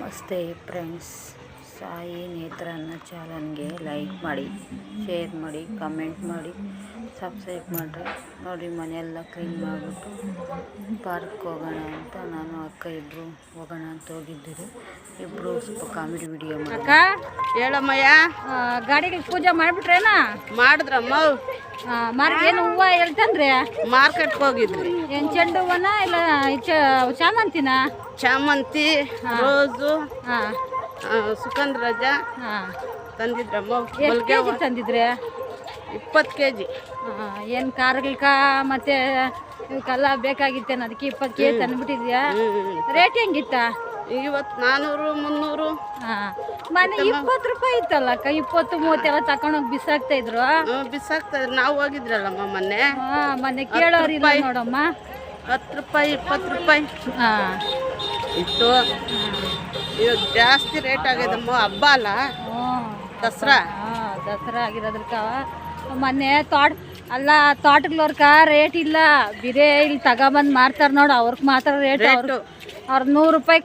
ನಮಸ್ತೆ ಫ್ರೆಂಡ್ಸ್, ಸಾಯಿ ನೇತ್ರಾನ್ನ ಚಾನಲ್ಗೆ ಲೈಕ್ ಮಾಡಿ, ಶೇರ್ ಮಾಡಿ, ಕಮೆಂಟ್ ಮಾಡಿ, ಸಬ್ಸ್ಕ್ರೈಬ್ ಮಾಡಿರಿ. ನೋಡಿ, ಮನೆಯೆಲ್ಲ ಕ್ಲೀನ್ ಮಾಡಿಬಿಟ್ಟು ಪಾರ್ಕ್ ಹೋಗೋಣ ಅಂತ ನಾನು ಅಕ್ಕ ಇಬ್ಬರು ಹೋಗೋಣ ಅಂತ ಹೋಗಿದ್ದೀರಿ. ಇಬ್ಬರು ಸ್ವಲ್ಪ ಕಾಮಿಡಿ ವಿಡಿಯೋ ಅಕ್ಕ ಹೇಳಮ್ಮಯ್ಯ, ಗಾಡಿಗೆ ಪೂಜೆ ಮಾಡಿಬಿಟ್ರೇನಾ? ಮಾಡಿದ್ರಮ್ಮ. ಏನು ಹೂವು ಹೇಳ್ತಂದ್ರೆ ಮಾರ್ಕೆಟ್ಗೆ ಹೋಗಿದ್ವಿ. ಏನು ಚೆಂಡು ಹೂವನ ಇಲ್ಲ ಚಾಮಂತಿನ? ಚಾಮಂತಿ, ರೋಸು, ಹಾಂ, ಸುಗಂಧರಾಜ ತಂದಿದ್ರಮ್ಮ. ಎಷ್ಟು ಕೆ ಜಿ ತಂದಿದ್ರೆ? 20 kg. ಏನು ಕಾರ್ಗಳ್ಕ ಮತ್ತೆ ಇವಕ್ಕೆಲ್ಲ ಬೇಕಾಗಿತ್ತೇನು? ಅದಕ್ಕೆ 20 kg ತಂದುಬಿಟ್ಟಿದ್ಯಾ? ರೇಟ್ ಹೆಂಗಿತ್ತ? ಇವತ್ತು 400 300. ಹಾಂ, ಮೊನ್ನೆ 20 ರೂಪಾಯಿ ಇತ್ತಲ್ಲ ಅಕ್ಕ. 20 30 ಎಲ್ಲ ತಗೊಂಡೋಗಿ ಬಿಸಾಕ್ತಾ ಇದ್ರು. ಬಿಸಾಕ್ತಾ ಇದ್ರು. ನಾವು ಹೋಗಿದ್ರಲ್ಲಮ್ಮ ಮೊನ್ನೆ. ಮೊನ್ನೆ ಕೇಳೋರಿಲ್ಲ ನೋಡಮ್ಮ. 10 ರೂಪಾಯಿ 20 ರೂಪಾಯಿ ಹಾಂ ಇತ್ತು. ಇವಾಗ ಜಾಸ್ತಿ ರೇಟ್ ಆಗ್ಯದಮ್ಮ. ಹಬ್ಬ ಅಲ್ಲ, ದಸರಾ. ದಸರಾ ಆಗಿರೋದ್ರಕ್ಕ ಮೊನ್ನೆ ತೋಟಗಳವ್ರಕ ರೇಟ್ ಇಲ್ಲ. ಬಿರೇ ಇಲ್ಲಿ ತಗೊಬಂದು ಮಾರ್ತಾರೆ ನೋಡು, ಅವ್ರಿಗೆ ಮಾತ್ರ ರೇಟ್. ಅವ್ರು 100 ರೂಪಾಯಿ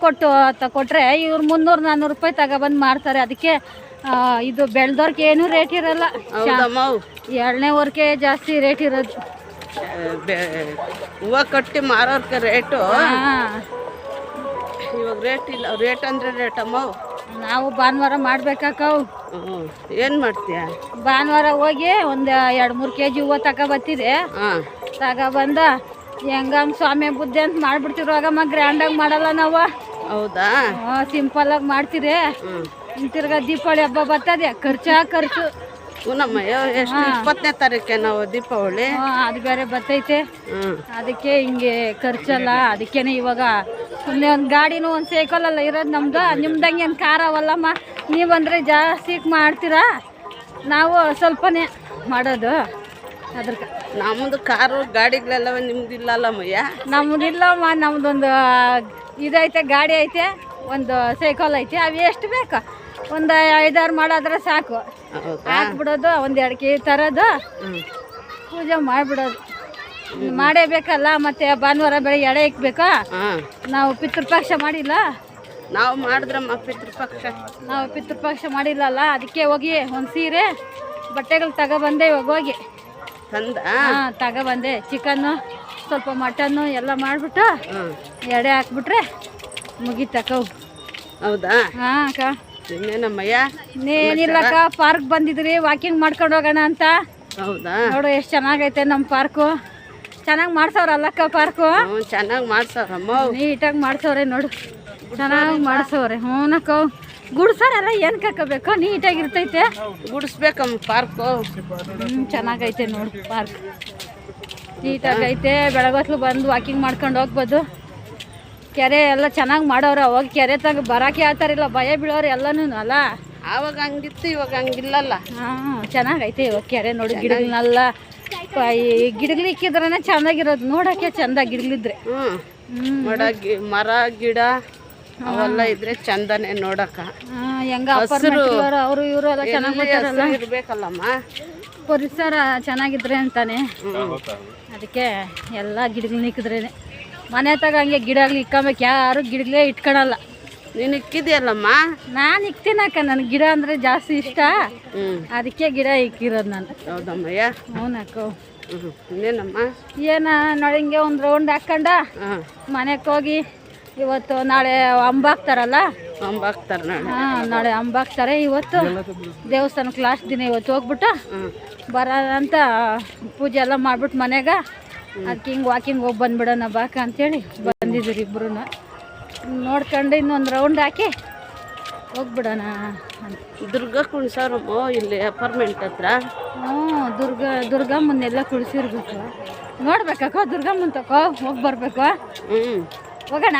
ಕೊಟ್ಟರೆ ಇವ್ರು 300 400 ರೂಪಾಯಿ ತಗೊಬಂದು ಮಾರ್ತಾರೆ. ಅದಕ್ಕೆ ಇದು ಬೆಳೆದವ್ರಿಗೆ ಏನೂ ರೇಟ್ ಇರಲ್ಲ. ಎರಡನೇ ವರ್ಕೆ ಜಾಸ್ತಿ ರೇಟ್ ಇರೋದು. ಹೂವು ಕಟ್ಟಿ ಮಾರೋರ್ಗೆ ರೇಟು. ಇವಾಗ ರೇಟ್ ಇಲ್ಲ. ರೇಟ್ ಅಂದರೆ ರೇಟ್ ಅಮ್ಮ. ನಾವು ಭಾನುವಾರ ಮಾಡ್ಬೇಕಾಕವು. ಏನು ಮಾಡ್ತೀಯ? ಭಾನುವಾರ ಹೋಗಿ ಒಂದು 2-3 kg ಹೂವು ತಗೊಬತ್ತಿದೆ. ತಗೊಬಂದ ಹೆಂಗಂಗೆ ಸ್ವಾಮಿ ಬುದ್ಧಿ ಅಂತ ಮಾಡ್ಬಿಡ್ತಿರುವಾಗಮ್ಮ. ಗ್ರ್ಯಾಂಡಾಗಿ ಮಾಡಲ್ಲ ನಾವು. ಹೌದಾ? ಸಿಂಪಲ್ಲಾಗಿ ಮಾಡ್ತೀರಿ. ತಿರ್ಗಾ ದೀಪಾವಳಿ ಹಬ್ಬ ಬರ್ತದೆ, ಖರ್ಚು. ಹೂನಮ್ಮ. ಎಷ್ಟು 20ನೇ ತಾರೀಕೆ ನಾವು ದೀಪಾವಳಿ. ಅದು ಬೇರೆ ಬರ್ತೈತೆ. ಅದಕ್ಕೆ ಹಿಂಗೆ ಖರ್ಚಲ್ಲ. ಅದಕ್ಕೇನೆ ಇವಾಗ ಸುಮ್ಮನೆ ಒಂದು ಗಾಡಿನೂ ಒಂದು ಸೈಕಲಲ್ಲ ಇರೋದು ನಮ್ದು. ನಿಮ್ದಂಗೆ ಏನು ಕಾರ್ ಅವಲ್ಲಮ್ಮ. ನೀವಂದರೆ ಜಾಸ್ತಿ ಮಾಡ್ತೀರಾ, ನಾವು ಸ್ವಲ್ಪನೇ ಮಾಡೋದು. ಅದ್ರಕ್ಕೆ ನಮ್ಮದು ಕಾರು ಗಾಡಿಗಳೆಲ್ಲ ನಿಮ್ದಿಲ್ಲಲ್ಲಮ್ಮಯ್ಯ. ನಮ್ಮದಿಲ್ಲಮ್ಮ. ನಮ್ದೊಂದು ಇದೈತೆ, ಗಾಡಿ ಐತೆ, ಒಂದು ಸೈಕಲ್ ಐತೆ. ಅವು ಎಷ್ಟು ಬೇಕು ಒಂದು 5-6 ಮಾಡಿದ್ರೆ ಸಾಕು. ಹಾಕ್ಬಿಡೋದು, 1-2 kg ತರೋದು, ಪೂಜೆ ಮಾಡಿಬಿಡೋದು. ಮಾಡೇಬೇಕಲ್ಲ. ಮತ್ತು ಭಾನುವಾರ ಬೆಳಗ್ಗೆ ಎಡೆ ಇಕ್ಬೇಕಾ? ನಾವು ಪಿತೃಪಕ್ಷ ಮಾಡಿಲ್ಲ. ನಾವು ಮಾಡಿದ್ರಮ್ಮ ಪಿತೃಪಕ್ಷ. ನಾವು ಪಿತೃಪಕ್ಷ ಮಾಡಿಲ್ಲಲ್ಲ. ಅದಕ್ಕೆ ಹೋಗಿ ಒಂದು ಸೀರೆ ಬಟ್ಟೆಗಳು ತಗೊಬಂದೆ. ಇವಾಗ ಹೋಗಿ ತಗೊಬಂದೆ. ಚಿಕನ್ನು, ಸ್ವಲ್ಪ ಮಟನ್ನು ಎಲ್ಲ ಮಾಡಿಬಿಟ್ಟು ಎಡೆ ಹಾಕ್ಬಿಟ್ರೆ ಮುಗಿತಕ್ಕವು. ಹೌದಾ? ಹಾಂ ಅಕ್ಕ. ಇನ್ನೇನಮ್ಮಯ್ಯ? ಇನ್ನೇನಿಲ್ಲಕ್ಕ, ಪಾರ್ಕ್ ಬಂದಿದ್ರಿ, ವಾಕಿಂಗ್ ಮಾಡ್ಕೊಂಡು ಹೋಗೋಣ ಅಂತ. ಹೌದಾ? ನೋಡು ಎಷ್ಟು ಚೆನ್ನಾಗೈತೆ ನಮ್ಮ ಪಾರ್ಕು. ಚೆನ್ನಾಗಿ ಮಾಡ್ಸವ್ರಲ್ಲಕ್ಕ ಪಾರ್ಕು. ಚೆನ್ನಾಗಿ ಮಾಡ್ಸವ್ರಮ್ಮ. ನೀಟಾಗಿ ಮಾಡ್ಸವ್ರೆ ನೋಡು, ಚೆನ್ನಾಗಿ ಮಾಡ್ಸವ್ರೆ. ಹ್ಞೂನಕ್ಕ. ಗುಡ್ಸೋರೆಲ್ಲ ಏನು ಕಕ್ಕಬೇಕು, ನೀಟಾಗಿರ್ತೈತೆ. ಗುಡಿಸ್ಬೇಕಮ್ಮ ಪಾರ್ಕು. ಚೆನ್ನಾಗೈತೆ ನೋಡು ಪಾರ್ಕ್, ನೀಟಾಗೈತೆ. ಬೆಳಗೊತ್ಲು ಬಂದು ವಾಕಿಂಗ್ ಮಾಡ್ಕೊಂಡು ಹೋಗ್ಬೋದು. ಕೆರೆ ಎಲ್ಲ ಚೆನ್ನಾಗಿ ಮಾಡೋರು. ಅವಾಗ ಕೆರೆ ಬರೋಕೆ ಹೇಳ್ತಾರಿಲ್ಲ, ಭಯ ಬೀಳೋರು ಎಲ್ಲನೂ ಅಲ್ಲ. ಆವಾಗ ಹಂಗಿತ್ತು, ಇವಾಗ ಹಂಗಿಲ್ಲಲ್ಲ. ಚೆನ್ನಾಗೈತೆ ಇವಾಗ ಕೆರೆ. ನೋಡಿ ಗಿಡಗಳನ್ನೆಲ್ಲ ಗಿಡಗಳಿಕ್ಕಿದ್ರೇ ಚೆಂದಾಗಿರೋದು ನೋಡೋಕ್ಕೆ. ಚಂದ ಗಿಡಗಳಿದ್ರೆ. ಮರ ಗಿಡ ಅವೆಲ್ಲ ಇದ್ರೆ ಚಂದನೆ ನೋಡಕ್ಕ. ಹೆಂಗ ಅವರು ಇವರು ಎಲ್ಲ ಚೆನ್ನಾಗಿ ಇರ್ಬೇಕಲ್ಲಮ್ಮ. ಪರಿಸರ ಚೆನ್ನಾಗಿದ್ರೆ ಅಂತಾನೆ. ಅದಕ್ಕೆ ಎಲ್ಲ ಗಿಡಗಳನ್ನ ಇಕ್ಕಿದ್ರೇನೆ ಮನೆ ತಗ. ಹಂಗೆ ಗಿಡಗಳು ಇಕ್ಕೊಬೇಕು, ಯಾರು ಗಿಡಗಳೇ ಇಟ್ಕೊಳಲ್ಲ. ನೀನು ಇಕ್ಕಿದ್ಯಲ್ಲಮ್ಮ? ನಾನು ಇಕ್ತೀನಕ್ಕ. ನನಗೆ ಗಿಡ ಅಂದರೆ ಜಾಸ್ತಿ ಇಷ್ಟ. ಅದಕ್ಕೆ ಗಿಡ ಇಕ್ಕಿರೋದು ನಾನು. ಹೌದಮ್ಮಯ್ಯ? ಹ್ಞೂನಕ್ಕ. ಇನ್ನೇನಮ್ಮ? ನೋಡಿ ಹಿಂಗೆ ಒಂದು ರೌಂಡ್ ಹಾಕ್ಕೊಂಡ ಮನೆಗೆ ಹೋಗಿ ಇವತ್ತು ನಾಳೆ ಅಂಬಾಕ್ತಾರಲ್ಲ. ಅಂಬಾಕ್ತಾರೆ. ನಾಳೆ ಅಂಬಾಕ್ತಾರೆ. ಇವತ್ತು ದೇವಸ್ಥಾನಕ್ಕೆ ಲಾಸ್ಟ್ ದಿನ. ಇವತ್ತು ಹೋಗ್ಬಿಟ್ಟು ಬರೋದಂತ ಪೂಜೆ ಎಲ್ಲ ಮಾಡ್ಬಿಟ್ಟು ಮನೆಗೆ. ಅದಕ್ಕೆ ಹಿಂಗೆ ವಾಕಿಂಗ್ ಹೋಗಿ ಬಂದ್ಬಿಡೋಣ ಬಾಕ ಅಂತೇಳಿ ಬಂದಿದ್ದೀರಿ ಇಬ್ರು. ನೋಡ್ಕೊಂಡು ಇನ್ನೊಂದು ರೌಂಡ್ ಹಾಕಿ ಹೋಗ್ಬಿಡೋಣ ಅಂತ. ದುರ್ಗ ಕುಣಿಸೋರಮ್ಮ ಇಲ್ಲಿ ಅಪಾರ್ಟ್ಮೆಂಟ್ ಹತ್ರ. ದುರ್ಗಮ್ಮನ್ನೆಲ್ಲ ಕುಳಿಸಿರ್ಬೇಕು. ನೋಡ್ಬೇಕಕ್ಕ ದುರ್ಗಮ್ಮನ್ ತಕೋ ಹೋಗಿ ಬರ್ಬೇಕು. ಹೋಗೋಣ.